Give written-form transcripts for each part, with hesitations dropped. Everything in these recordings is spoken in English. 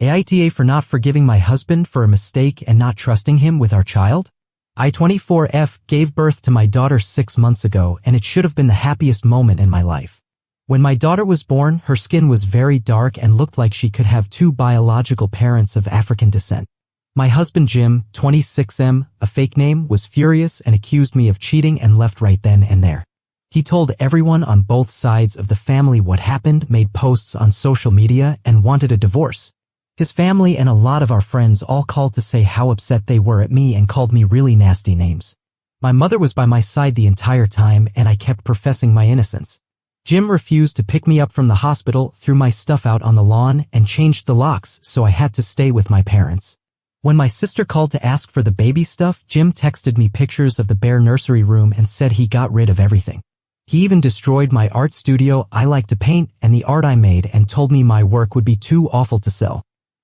AITA for not forgiving my husband for a mistake and not trusting him with our child? I 24F gave birth to my daughter 6 months ago, and it should have been the happiest moment in my life. When my daughter was born, her skin was very dark and looked like she could have 2 biological parents of African descent. My husband Jim, 26M, a fake name, was furious and accused me of cheating and left right then and there. He told everyone on both sides of the family what happened, made posts on social media, and wanted a divorce. His family and a lot of our friends all called to say how upset they were at me and called me really nasty names. My mother was by my side the entire time, and I kept professing my innocence. Jim refused to pick me up from the hospital, threw my stuff out on the lawn, and changed the locks, so I had to stay with my parents. When my sister called to ask for the baby stuff, Jim texted me pictures of the bare nursery room and said he got rid of everything. He even destroyed my art studio I like to paint and the art I made, and told me my work would be too awful to sell.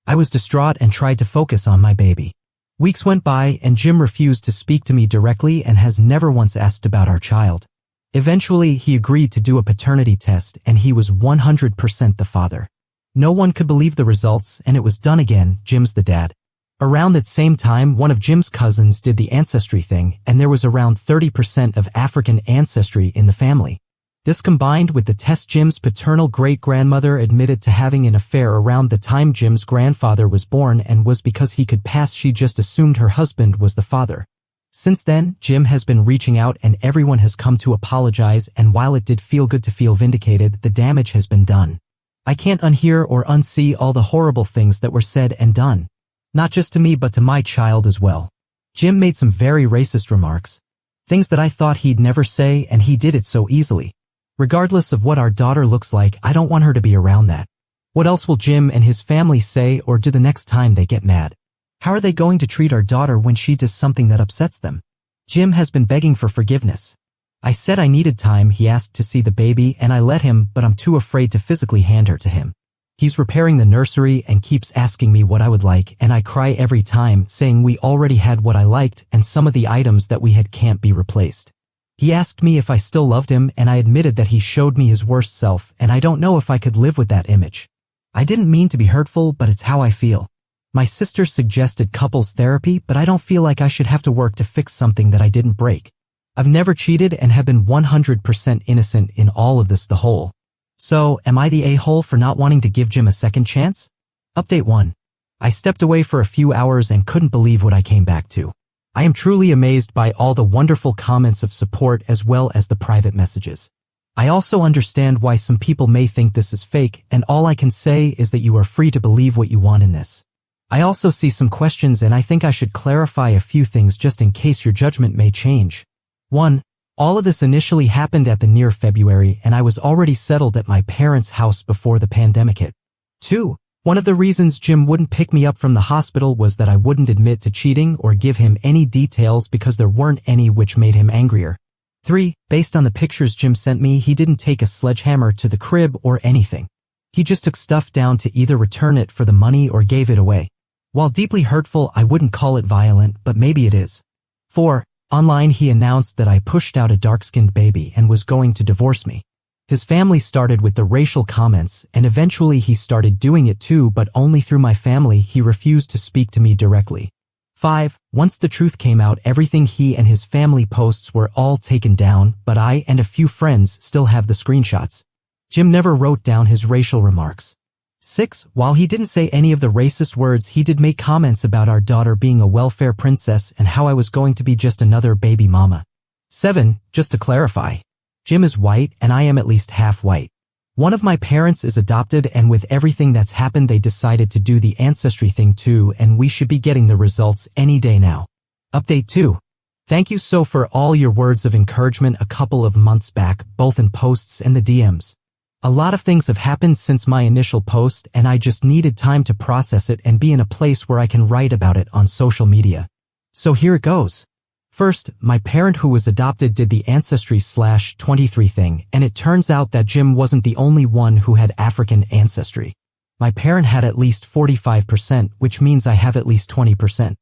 I was distraught and tried to focus on my baby. Weeks went by and Jim refused to speak to me directly and has never once asked about our child. Eventually, he agreed to do a paternity test, and he was 100% the father. No one could believe the results, and it was done again. Jim's the dad. Around that same time, one of Jim's cousins did the ancestry thing, and there was around 30% of African ancestry in the family. This combined with the test, Jim's paternal great-grandmother admitted to having an affair around the time Jim's grandfather was born, and was because he could pass. She just assumed her husband was the father. Since then, Jim has been reaching out and everyone has come to apologize, and while it did feel good to feel vindicated, the damage has been done. I can't unhear or unsee all the horrible things that were said and done. Not just to me but to my child as well. Jim made some very racist remarks. Things that I thought he'd never say, and he did it so easily. Regardless of what our daughter looks like, I don't want her to be around that. What else will Jim and his family say or do the next time they get mad? How are they going to treat our daughter when she does something that upsets them? Jim has been begging for forgiveness. I said I needed time. He asked to see the baby, and I let him, but I'm too afraid to physically hand her to him. He's repairing the nursery and keeps asking me what I would like, and I cry every time, saying we already had what I liked and some of the items that we had can't be replaced. He asked me if I still loved him, and I admitted that he showed me his worst self, and I don't know if I could live with that image. I didn't mean to be hurtful, but it's how I feel. My sister suggested couples therapy, but I don't feel like I should have to work to fix something that I didn't break. I've never cheated and have been 100% innocent in all of this the whole. So, am I the a-hole for not wanting to give Jim a second chance? Update 1. I stepped away for a few hours and couldn't believe what I came back to. I am truly amazed by all the wonderful comments of support as well as the private messages. I also understand why some people may think this is fake, and all I can say is that you are free to believe what you want in this. I also see some questions, and I think I should clarify a few things just in case your judgment may change. 1. All of this initially happened at the near February, and I was already settled at my parents' house before the pandemic hit. 2. One of the reasons Jim wouldn't pick me up from the hospital was that I wouldn't admit to cheating or give him any details because there weren't any, which made him angrier. 3. Based on the pictures Jim sent me, he didn't take a sledgehammer to the crib or anything. He just took stuff down to either return it for the money or gave it away. While deeply hurtful, I wouldn't call it violent, but maybe it is. 4. Online, he announced that I pushed out a dark-skinned baby and was going to divorce me. His family started with the racial comments, and eventually he started doing it too, but only through my family. He refused to speak to me directly. 5. Once the truth came out, everything he and his family posts were all taken down, but I and a few friends still have the screenshots. Jim never wrote down his racial remarks. 6. While he didn't say any of the racist words, he did make comments about our daughter being a welfare princess and how I was going to be just another baby mama. 7. Just to clarify, Jim is white and I am at least half white. One of my parents is adopted, and with everything that's happened they decided to do the ancestry thing too, and we should be getting the results any day now. Update 2. Thank you so for all your words of encouragement a couple of months back, both in posts and the DMs. A lot of things have happened since my initial post, and I just needed time to process it and be in a place where I can write about it on social media. So here it goes. First, my parent who was adopted did the ancestry/23 thing, and it turns out that Jim wasn't the only one who had African ancestry. My parent had at least 45%, which means I have at least 20%.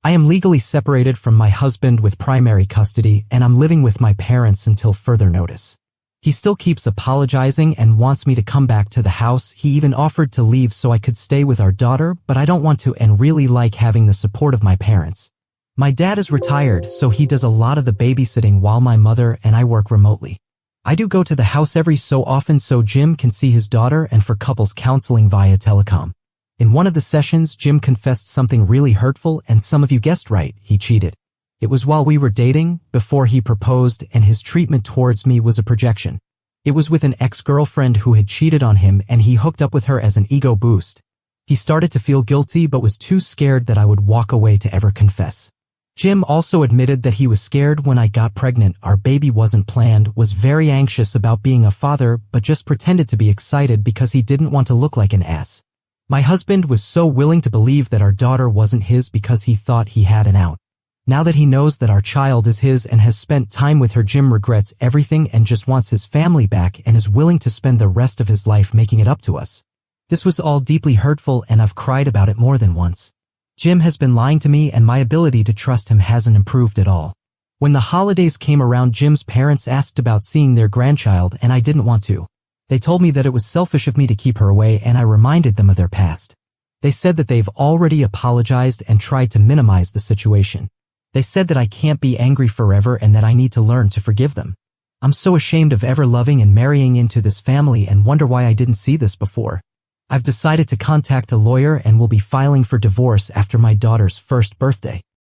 I am legally separated from my husband with primary custody, and I'm living with my parents until further notice. He still keeps apologizing and wants me to come back to the house. He even offered to leave so I could stay with our daughter, but I don't want to and really like having the support of my parents. My dad is retired, so he does a lot of the babysitting while my mother and I work remotely. I do go to the house every so often so Jim can see his daughter and for couples counseling via telecom. In one of the sessions, Jim confessed something really hurtful and some of you guessed right, he cheated. It was while we were dating, before he proposed, and his treatment towards me was a projection. It was with an ex-girlfriend who had cheated on him and he hooked up with her as an ego boost. He started to feel guilty but was too scared that I would walk away to ever confess. Jim also admitted that he was scared when I got pregnant. Our baby wasn't planned, was very anxious about being a father, but just pretended to be excited because he didn't want to look like an ass. My husband was so willing to believe that our daughter wasn't his because he thought he had an out. Now that he knows that our child is his and has spent time with her, Jim regrets everything and just wants his family back and is willing to spend the rest of his life making it up to us. This was all deeply hurtful and I've cried about it more than once. Jim has been lying to me and my ability to trust him hasn't improved at all. When the holidays came around, Jim's parents asked about seeing their grandchild and I didn't want to. They told me that it was selfish of me to keep her away and I reminded them of their past. They said that they've already apologized and tried to minimize the situation. They said that I can't be angry forever and that I need to learn to forgive them. I'm so ashamed of ever loving and marrying into this family and wonder why I didn't see this before. I've decided to contact a lawyer and will be filing for divorce after my daughter's first birthday.